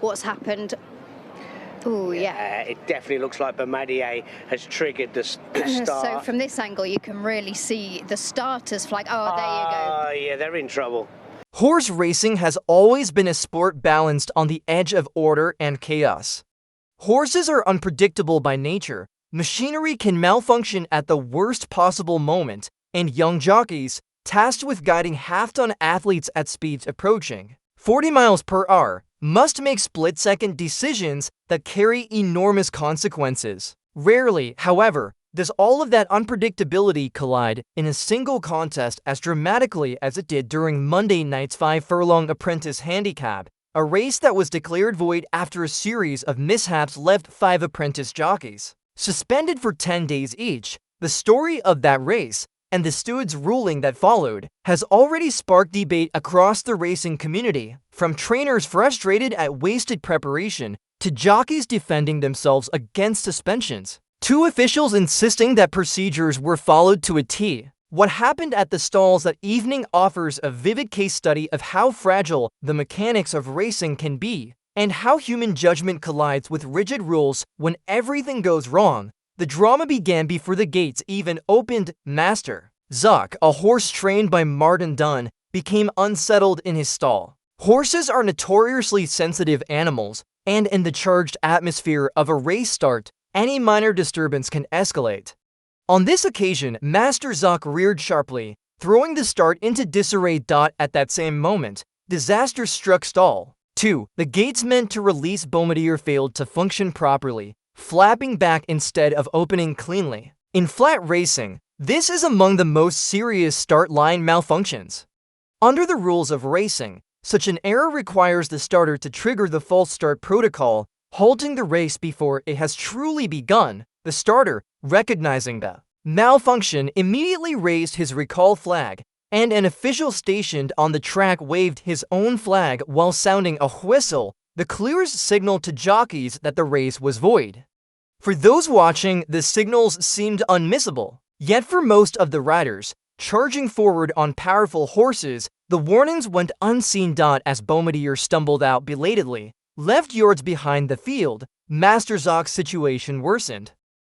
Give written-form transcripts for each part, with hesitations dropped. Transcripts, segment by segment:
what's happened. Oh, yeah. It definitely looks like Bombardier has triggered the start. So from this angle, you can really see the starter's flag. Oh, there you go. Oh, yeah, they're in trouble. Horse racing has always been a sport balanced on the edge of order and chaos. Horses are unpredictable by nature, machinery can malfunction at the worst possible moment, and young jockeys, tasked with guiding half-ton athletes at speeds approaching 40 miles per hour, must make split-second decisions that carry enormous consequences. Rarely, however, does all of that unpredictability collide in a single contest as dramatically as it did during Monday night's 5-furlong Apprentice Handicap, a race that was declared void after a series of mishaps left 5 apprentice jockeys suspended for 10 days each. The story of that race, and the steward's ruling that followed, has already sparked debate across the racing community, from trainers frustrated at wasted preparation to jockeys defending themselves against suspensions. 2 officials insisting that procedures were followed to a T. What happened at the stalls that evening offers a vivid case study of how fragile the mechanics of racing can be, and how human judgment collides with rigid rules when everything goes wrong. The drama began before the gates even opened. Master Zuck, a horse trained by Martin Dunn, became unsettled in his stall. Horses are notoriously sensitive animals, and in the charged atmosphere of a race start, any minor disturbance can escalate. On this occasion, Master Zuck reared sharply, throwing the start into disarray. At that same moment, disaster struck stall 2. The gates meant to release Bombardier failed to function properly, flapping back instead of opening cleanly. In flat racing, this is among the most serious start line malfunctions. Under the rules of racing, such an error requires the starter to trigger the false start protocol, halting the race before it has truly begun. The starter, recognizing the malfunction, immediately raised his recall flag, and an official stationed on the track waved his own flag while sounding a whistle, the clearest signal to jockeys that the race was void. For those watching, the signals seemed unmissable. Yet for most of the riders, charging forward on powerful horses, the warnings went unseen. As Bombardier stumbled out belatedly, left yards behind the field, Master Zock's situation worsened.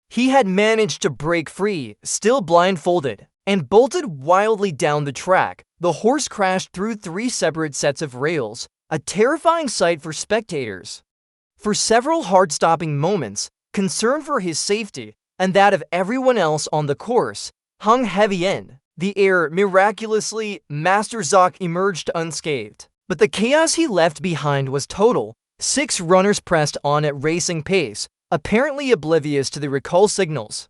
He had managed to break free, still blindfolded, and bolted wildly down the track. The horse crashed through 3 separate sets of rails, a terrifying sight for spectators. For several heart-stopping moments, concern for his safety and that of everyone else on the course hung heavy in the air. Miraculously, Master Zock emerged unscathed, but the chaos he left behind was total. 6 runners pressed on at racing pace, apparently oblivious to the recall signals.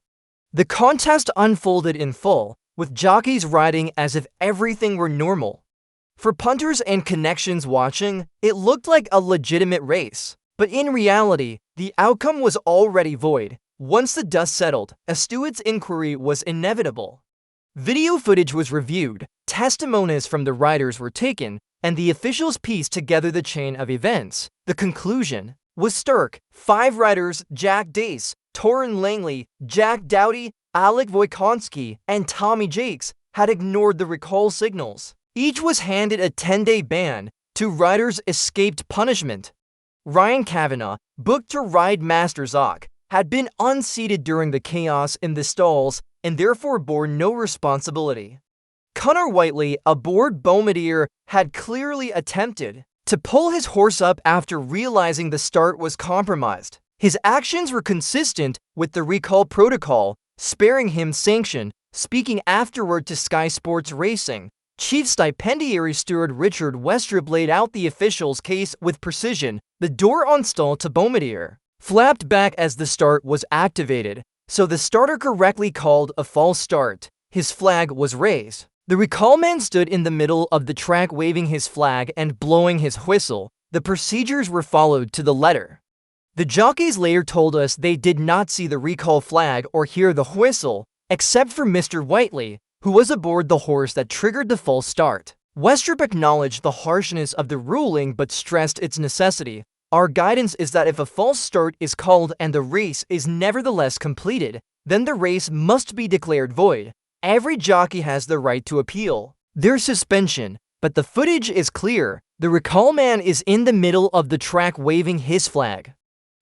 The contest unfolded in full, with jockeys riding as if everything were normal. For punters and connections watching, it looked like a legitimate race. But in reality, the outcome was already void. Once the dust settled, a steward's inquiry was inevitable. Video footage was reviewed, testimonies from the riders were taken, and the officials pieced together the chain of events. The conclusion was stark. 5 riders, Jack Dace, Torrin Langley, Jack Dowdy, Alec Wojciechowski, and Tommy Jakes, had ignored the recall signals. Each was handed a 10-day ban. 2 riders escaped punishment. Ryan Kavanagh, booked to ride Master Zock, had been unseated during the chaos in the stalls and therefore bore no responsibility. Connor Whiteley, aboard Bombardier, had clearly attempted to pull his horse up after realizing the start was compromised. His actions were consistent with the recall protocol, sparing him sanction. Speaking afterward to Sky Sports Racing, Chief Stipendiary Steward Richard Westrip laid out the official's case with precision. The door on stall to Bombardier flapped back as the start was activated, so the starter correctly called a false start. His flag was raised. The recall man stood in the middle of the track waving his flag and blowing his whistle. The procedures were followed to the letter. The jockeys later told us they did not see the recall flag or hear the whistle, except for Mr. Whiteley, who was aboard the horse that triggered the false start. Westrip acknowledged the harshness of the ruling but stressed its necessity. Our guidance is that if a false start is called and the race is nevertheless completed, then the race must be declared void. Every jockey has the right to appeal their suspension, but the footage is clear. The recall man is in the middle of the track waving his flag.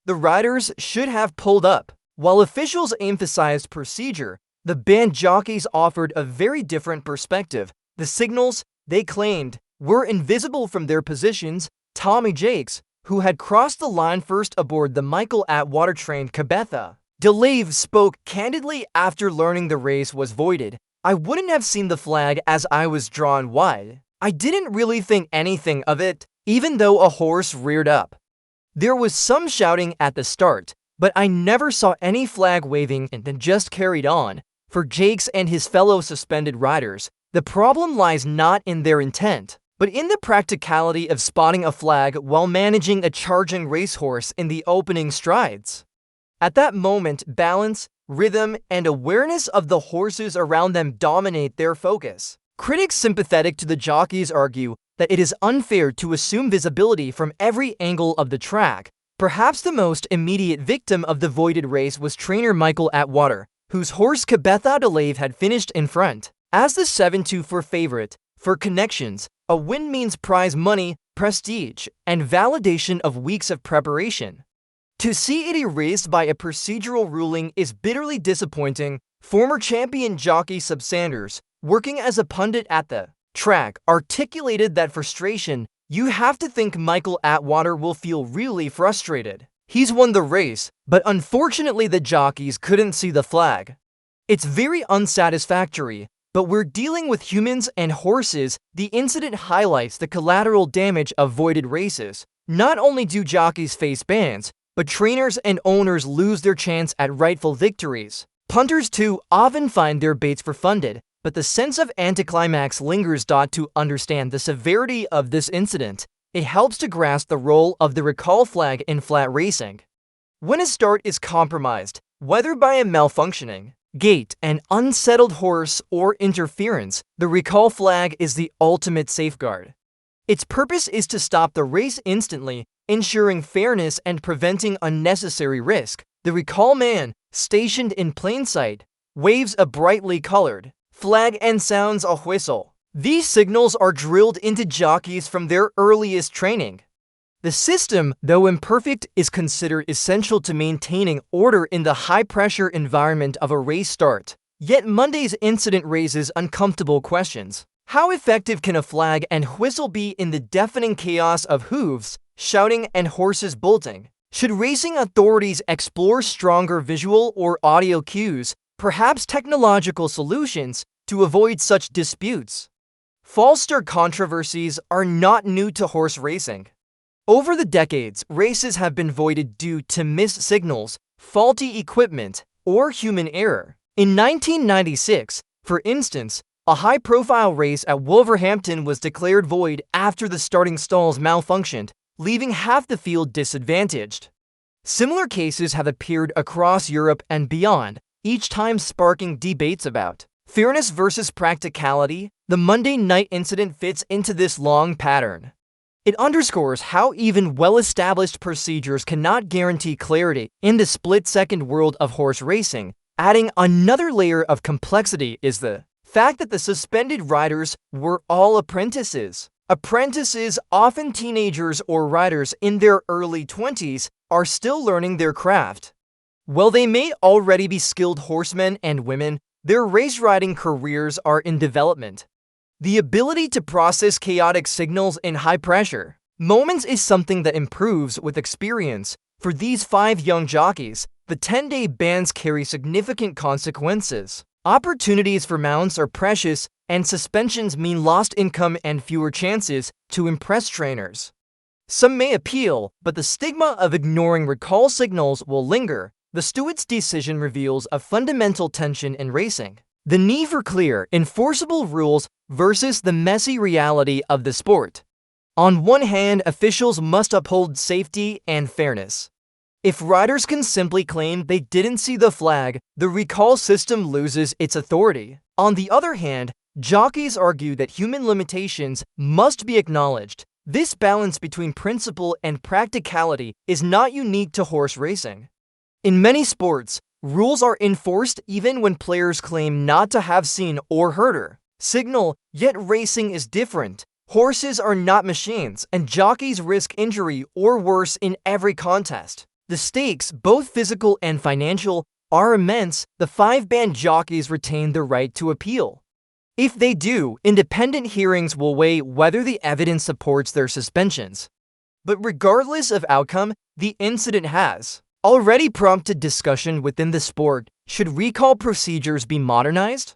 The riders should have pulled up. While officials emphasized procedure, the band Jockeys offered a very different perspective. The signals, they claimed, were invisible from their positions. Tommy Jakes, who had crossed the line first aboard the Michael Atwater train Cabetha Delave, spoke candidly after learning the race was voided. "I wouldn't have seen the flag as I was drawn wide. I didn't really think anything of it, even though a horse reared up. There was some shouting at the start, but I never saw any flag waving and then just carried on." For Jakes and his fellow suspended riders, the problem lies not in their intent, but in the practicality of spotting a flag while managing a charging racehorse in the opening strides. At that moment, balance, rhythm, and awareness of the horses around them dominate their focus. Critics sympathetic to the jockeys argue that it is unfair to assume visibility from every angle of the track. Perhaps the most immediate victim of the voided race was trainer Michael Atwater, whose horse Cabetha Delave had finished in front. As the 7-2 favorite, for connections, a win means prize money, prestige, and validation of weeks of preparation. To see it erased by a procedural ruling is bitterly disappointing. Former champion jockey Sub Sanders, working as a pundit at the track, articulated that frustration. "You have to think Michael Atwater will feel really frustrated. He's won the race, but unfortunately the jockeys couldn't see the flag. It's very unsatisfactory, but we're dealing with humans and horses." The incident highlights the collateral damage of voided races. Not only do jockeys face bans, but trainers and owners lose their chance at rightful victories. Punters too often find their baits refunded, but the sense of anticlimax lingers. To understand the severity of this incident, it helps to grasp the role of the recall flag in flat racing. When a start is compromised, whether by a malfunctioning gate, an unsettled horse, or interference, the recall flag is the ultimate safeguard. Its purpose is to stop the race instantly, ensuring fairness and preventing unnecessary risk. The recall man, stationed in plain sight, waves a brightly colored flag and sounds a whistle. These signals are drilled into jockeys from their earliest training. The system, though imperfect, is considered essential to maintaining order in the high-pressure environment of a race start. Yet Monday's incident raises uncomfortable questions. How effective can a flag and whistle be in the deafening chaos of hooves, shouting, and horses bolting? Should racing authorities explore stronger visual or audio cues, perhaps technological solutions, to avoid such disputes? False start controversies are not new to horse racing. Over the decades, races have been voided due to missed signals, faulty equipment, or human error. In 1996, for instance, a high-profile race at Wolverhampton was declared void after the starting stalls malfunctioned, leaving half the field disadvantaged. Similar cases have appeared across Europe and beyond, each time sparking debates about fairness versus practicality. The Monday night incident fits into this long pattern. It underscores how even well-established procedures cannot guarantee clarity in the split-second world of horse racing. Adding another layer of complexity is the fact that the suspended riders were all apprentices. Apprentices, often teenagers or riders in their early 20s, are still learning their craft. While they may already be skilled horsemen and women, their race riding careers are in development. The ability to process chaotic signals in high-pressure moments is something that improves with experience. For these 5 young jockeys, the 10-day bans carry significant consequences. Opportunities for mounts are precious, and suspensions mean lost income and fewer chances to impress trainers. Some may appeal, but the stigma of ignoring recall signals will linger. The steward's decision reveals a fundamental tension in racing: the need for clear, enforceable rules versus the messy reality of the sport. On one hand, officials must uphold safety and fairness. If riders can simply claim they didn't see the flag, the recall system loses its authority. On the other hand, jockeys argue that human limitations must be acknowledged. This balance between principle and practicality is not unique to horse racing. In many sports, rules are enforced even when players claim not to have seen or heard a signal, yet racing is different. Horses are not machines, and jockeys risk injury or worse in every contest. The stakes, both physical and financial, are immense. The 5-band jockeys retain the right to appeal. If they do, independent hearings will weigh whether the evidence supports their suspensions. But regardless of outcome, the incident has already prompted discussion within the sport. Should recall procedures be modernized?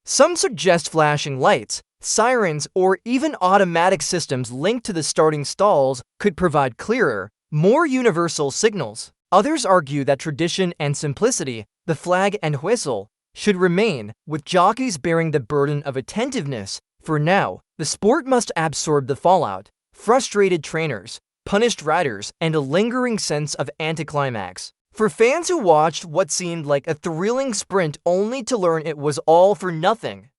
Some suggest flashing lights, sirens, or even automatic systems linked to the starting stalls could provide clearer, more universal signals. Others argue that tradition and simplicity, the flag and whistle, should remain, with jockeys bearing the burden of attentiveness. For now, the sport must absorb the fallout, frustrated trainers, punished riders, and a lingering sense of anticlimax. For fans who watched what seemed like a thrilling sprint only to learn it was all for nothing,